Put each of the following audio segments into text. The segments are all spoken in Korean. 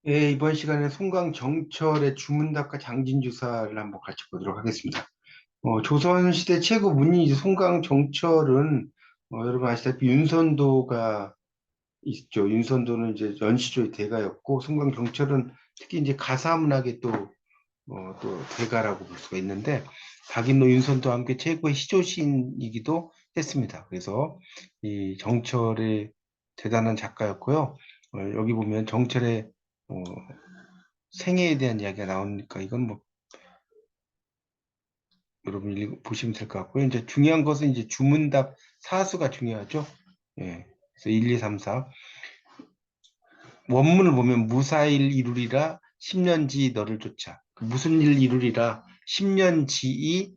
예, 이번 시간에 송강정철의 주문답과 장진주사를 한번 같이 보도록 하겠습니다. 조선시대 최고 문인이 이제 송강정철은 여러분 아시다시피 윤선도가 있죠. 윤선도는 이제 연시조의 대가였고 송강정철은 특히 이제 가사문학의 또 대가라고 볼 수가 있는데 박인로 윤선도와 함께 최고의 시조시인이기도 했습니다. 그래서 이 정철의 대단한 작가였고요. 여기 보면 정철의 어, 생애에 대한 이야기가 나오니까 이건 뭐 여러분 보시면 될 것 같고요. 이제 중요한 것은 이제 주문답 사수가 중요하죠. 예. 그래서 1, 2, 3, 4. 원문을 보면 무사일 이루리라 10년지 너를 쫓아. 그 무슨 일 이루리라 10년지이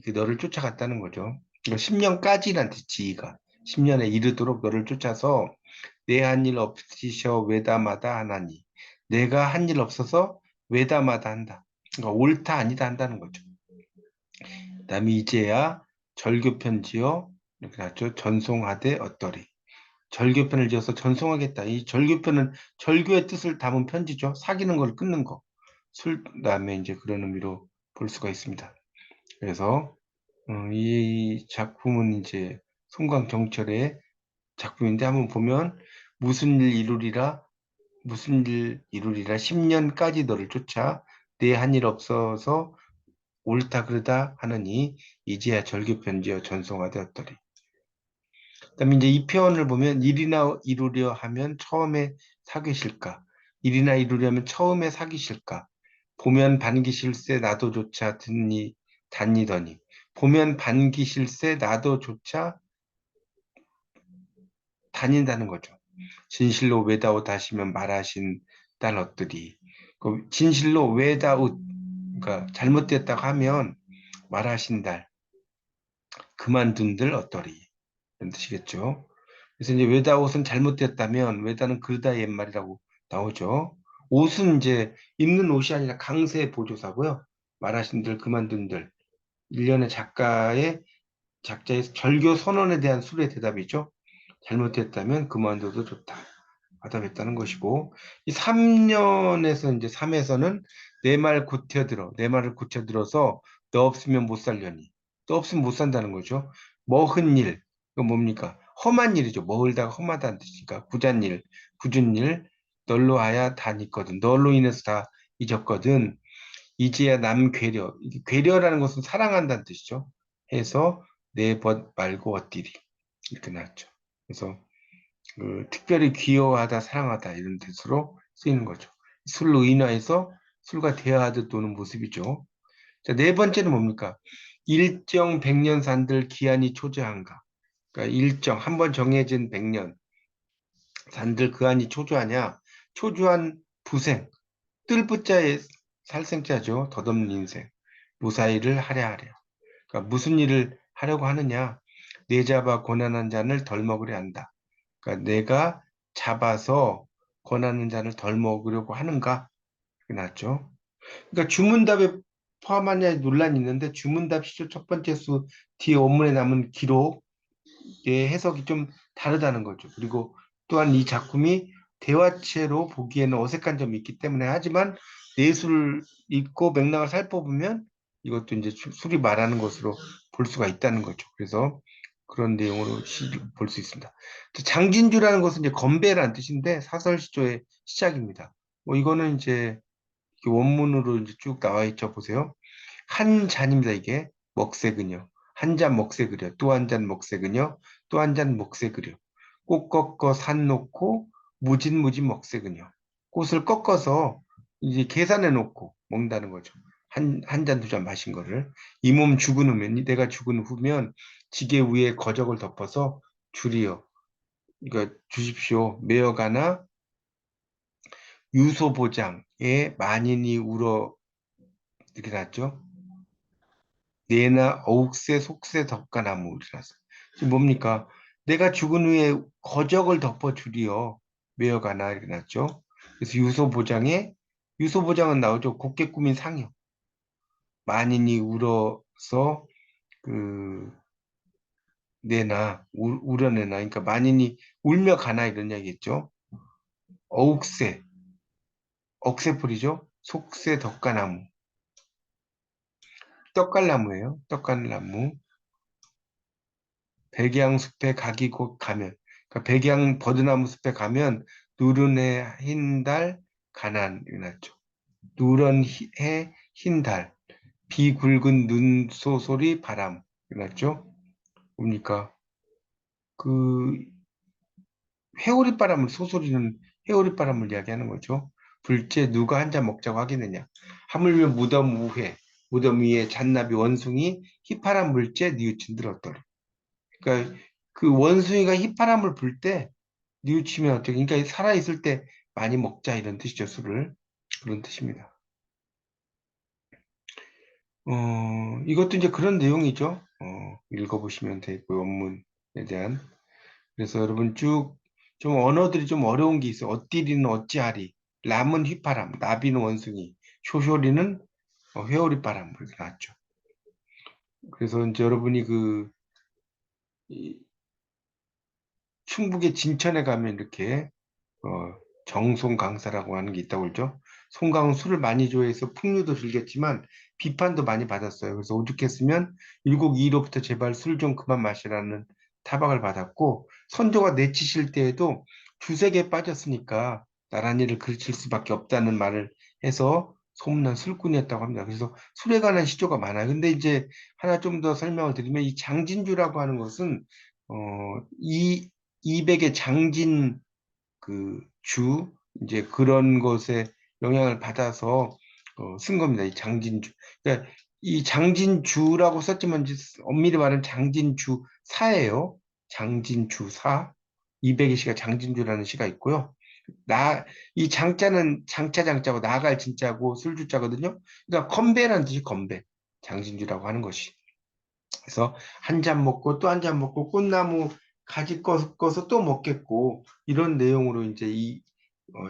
그 너를 쫓아갔다는 거죠. 10년까지란 지이가 10년에 이르도록 너를 쫓아서 내 한 일 없으셔 외다마다 하나니 내가 한 일 없어서 외다마다 한다. 그러니까 옳다 아니다 한다는 거죠. 그다음에 이제야 절교편지요 이렇게 나왔죠. 전송하되 어떠리. 절교편을 지어서 전송하겠다. 이 절교편은 절교의 뜻을 담은 편지죠. 사귀는 걸 끊는 거. 그다음에 이제 그런 의미로 볼 수가 있습니다. 그래서 이 작품은 이제 송강정철의 작품인데 한번 보면 무슨 일 이루리라 무슨 일 이루리라 10년까지 너를 쫓아 내 한 일 없어서 옳다 그르다 하느니 이제야 절규편지어 전송하되었더리. 그다음에 이제 이 표현을 보면 일이나 이루려 하면 처음에 사귀실까? 일이나 이루려면 처음에 사귀실까? 보면 반기실세 나도조차 듣니 다니더니 보면 반기실세 나도조차 다닌다는 거죠. 진실로 외다웃 하시면 말하신 딸 것들이 그 진실로 외다웃 그러니까 잘못됐다고 하면 말하신 달 그만둔들 어떠리 이런 뜻이겠죠. 그래서 이제 외다 옷은 잘못됐다면 외다는 그르다 옛말이라고 나오죠. 옷은 이제 입는 옷이 아니라 강세 보조사고요. 말하신들 그만둔들 일련의 작자의 절교 선언에 대한 수의 대답이죠. 잘못됐다면 그만둬도 좋다. 화답했다는 것이고 이 3년에서 이제 3에서는 내 말 굳혀들어 내 말을 굳혀들어서 너 없으면 못 살려니 너 없으면 못 산다는 거죠. 머흔 일 이거 뭡니까? 험한 일이죠. 머을다가 험하다는 뜻이니까 굳은 일 굳은 일 널로 하야 다 잊거든 널로 인해서 다 잊었거든 이제야 남 괴려 괴려라는 것은 사랑한다는 뜻이죠. 해서 내 벗 말고 어디리 이렇게 나왔죠. 그래서 특별히 귀여워하다, 사랑하다 이런 뜻으로 쓰이는 거죠. 술로 인하여서 술과 대화하듯 노는 모습이죠. 자, 네 번째는 뭡니까? 일정 백년산들 기한이 초조한가? 그러니까 일정 한 번 정해진 백년 산들 그 안이 초조하냐? 초조한 부생 뜰부자의 살생자죠. 덧없는 인생 무사일을 하랴 하랴. 그러니까 무슨 일을 하려고 하느냐? 내 잡아 고난한 잔을 덜 먹으려 한다. 그러니까 내가 잡아서 권하는 잔을 덜 먹으려고 하는가? 그게 낫죠. 그러니까 주문답에 포함하냐 논란이 있는데 주문답 시조 첫 번째 수 뒤에 원문에 남은 기록의 해석이 좀 다르다는 거죠. 그리고 또한 이 작품이 대화체로 보기에는 어색한 점이 있기 때문에 하지만 내술을 읽고 맥락을 살펴보면 이것도 이제 술이 말하는 것으로 볼 수가 있다는 거죠. 그래서 그런 내용으로 볼 수 있습니다. 장진주라는 것은 이제 건배라는 뜻인데 사설시조의 시작입니다. 뭐 이거는 이제 원문으로 이제 쭉 나와 있죠. 보세요. 한 잔입니다. 이게 먹새그녀. 한 잔 먹새그려. 또 한 잔 먹새그녀. 또 한 잔 먹새그려. 꽃 꺾어 산 놓고 무진무진 먹새그녀. 꽃을 꺾어서 이제 계산해 놓고 먹는다는 거죠. 한 잔, 두 잔 마신 거를. 이 몸 죽은 후면, 내가 죽은 후면 지게 위에 거적을 덮어서 주리여. 그러니까 주십시오. 매여가나 유소보장에 만인이 울어 이렇게 났죠. 내나 어욱새 속새 덕가나무 이라서 지금 뭡니까? 내가 죽은 후에 거적을 덮어주리여 매여가나 이렇게 났죠. 그래서 유소보장은 나오죠. 곱게 꾸민 상여 만인이 울어서 그 내나 우려내나 그러니까 만인이 울며 가나 이런 얘기겠죠. 어욱새 억새풀이죠. 속새 덕가나무. 떡갈나무예요. 떡갈나무. 백양숲에 가기 곧 가면. 그러니까 백양 버드나무 숲에 가면 누런 해 흰 달 가난 이났죠. 누런 해 흰 달. 비 굵은 눈 소소리 바람 이났죠. 뭡니까? 그 회오리 바람을 소소리는 회오리 바람을 이야기하는 거죠. 불째 누가 한 잔 먹자고 하겠느냐. 하물며 무덤 우회 무덤 위에 잔나비 원숭이 휘파람 불째 뉘우친 들었더리. 그러니까 그 원숭이가 휘파람을 불 때 뉘우치면 어떻게? 그러니까 살아 있을 때 많이 먹자 이런 뜻이죠. 술을 그런 뜻입니다. 이것도 이제 그런 내용이죠. 읽어보시면 되고 원문에 대한. 그래서 여러분 쭉 좀 언어들이 좀 어려운 게 있어요. 엇디리는 어찌하리, 람은 휘파람, 나비는 원숭이, 쇼쇼리는 회오리바람 이렇게 나왔죠. 그래서 이제 여러분이 이 충북의 진천에 가면 이렇게 어, 정송강사라고 하는 게 있다고 그러죠. 송강은 술을 많이 좋아해서 풍류도 즐겼지만 비판도 많이 받았어요. 그래서 오죽했으면 율곡 2로부터 제발 술 좀 그만 마시라는 타박을 받았고 선조가 내치실 때에도 주색에 빠졌으니까 나란 일을 그르칠 수밖에 없다는 말을 해서 소문난 술꾼이었다고 합니다. 그래서 술에 관한 시조가 많아요. 근데 이제 하나 좀 더 설명을 드리면 이 장진주라고 하는 것은 어, 이 이백의 장진 주 이제 그런 것에 영향을 받아서 쓴 겁니다. 이 장진주. 그러니까 이 장진주라고 썼지만 이제 엄밀히 말하면 장진주사예요. 장진주사. 이백의 시가 장진주라는 시가 있고요. 이 장자는 장차 장자고 나갈 진짜고 술주자거든요. 그러니까 건배라는 뜻이 건배. 장진주라고 하는 것이. 그래서 한 잔 먹고 또 한 잔 먹고 꽃나무 가지 꺼서 또 먹겠고 이런 내용으로 이제 이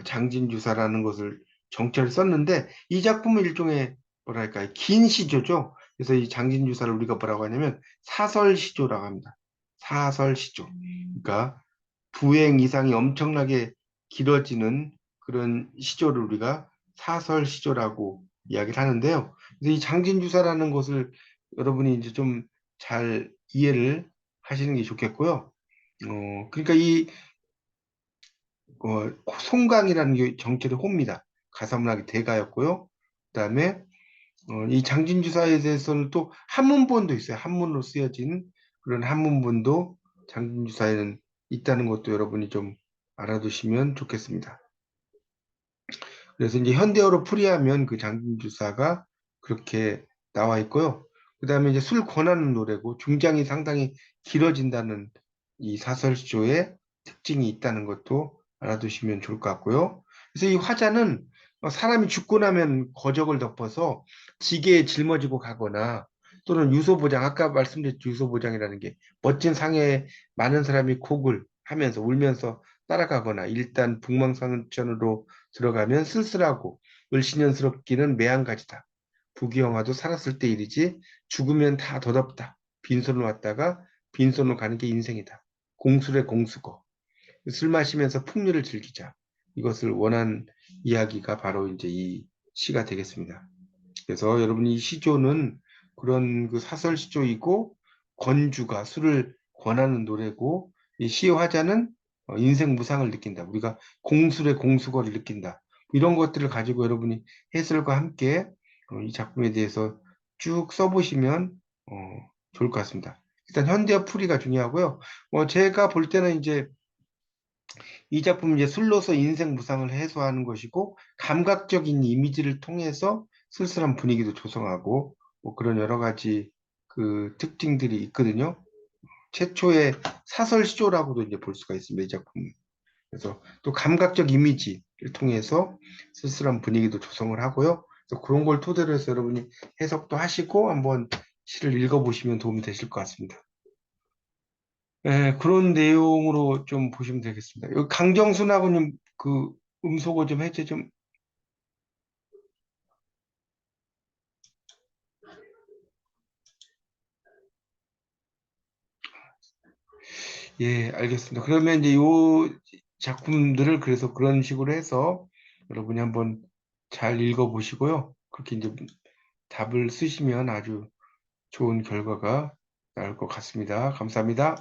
장진주사라는 것을 정체를 썼는데 이 작품은 일종의 뭐랄까 긴 시조죠. 그래서 이 장진주사를 우리가 뭐라고 하냐면 사설시조라고 합니다. 사설시조. 그러니까 부행 이상이 엄청나게 길어지는 그런 시조를 우리가 사설시조라고 이야기를 하는데요. 그래서 이 장진주사라는 것을 여러분이 이제 좀 잘 이해를 하시는 게 좋겠고요. 그러니까 이 송강이라는 게 정체의 호입니다. 가사문학의 대가였고요. 그다음에 이 장진주사에 대해서는 또 한문본도 있어요. 한문으로 쓰여진 그런 한문본도 장진주사에는 있다는 것도 여러분이 좀 알아두시면 좋겠습니다. 그래서 이제 현대어로 풀이하면 그 장진주사가 그렇게 나와 있고요. 그다음에 이제 술 권하는 노래고 중장이 상당히 길어진다는 이 사설시조의 특징이 있다는 것도 알아두시면 좋을 것 같고요. 그래서 이 화자는 사람이 죽고 나면 거적을 덮어서 지게에 짊어지고 가거나 또는 유소보장, 아까 말씀드렸죠. 유소보장이라는 게 멋진 상에 많은 사람이 곡을 하면서 울면서 따라가거나 일단 북망산천으로 들어가면 쓸쓸하고 을씨년스럽기는 매한가지다. 부귀영화도 살았을 때 일이지 죽으면 다 덧없다. 빈손으로 왔다가 빈손으로 가는 게 인생이다. 공술의 공수거. 술 마시면서 풍류를 즐기자. 이것을 원한 이야기가 바로 이제 이 시가 되겠습니다. 그래서 여러분 이 시조는 그런 그 사설 시조이고 권주가 술을 권하는 노래고 이 시화자는 인생 무상을 느낀다. 우리가 공술의 공수거를 느낀다. 이런 것들을 가지고 여러분이 해설과 함께 이 작품에 대해서 쭉 써보시면 어, 좋을 것 같습니다. 일단 현대어 풀이가 중요하고요. 제가 볼 때는 이제 이 작품은 이제 술로서 인생 무상을 해소하는 것이고 감각적인 이미지를 통해서 쓸쓸한 분위기도 조성하고 뭐 그런 여러 가지 그 특징들이 있거든요. 최초의 사설 시조라고도 이제 볼 수가 있습니다. 이 작품은. 그래서 또 감각적 이미지를 통해서 쓸쓸한 분위기도 조성을 하고요. 그래서 그런 걸 토대로 해서 여러분이 해석도 하시고 한번 시를 읽어보시면 도움이 되실 것 같습니다. 그런 내용으로 좀 보시면 되겠습니다. 여기 강정순하고는 그 음소거 좀 해제 좀, 예, 알겠습니다. 그러면 이제 요 작품들을 그래서 그런 식으로 해서 여러분이 한번 잘 읽어보시고요. 그렇게 이제 답을 쓰시면 아주 좋은 결과가 나올 것 같습니다. 감사합니다.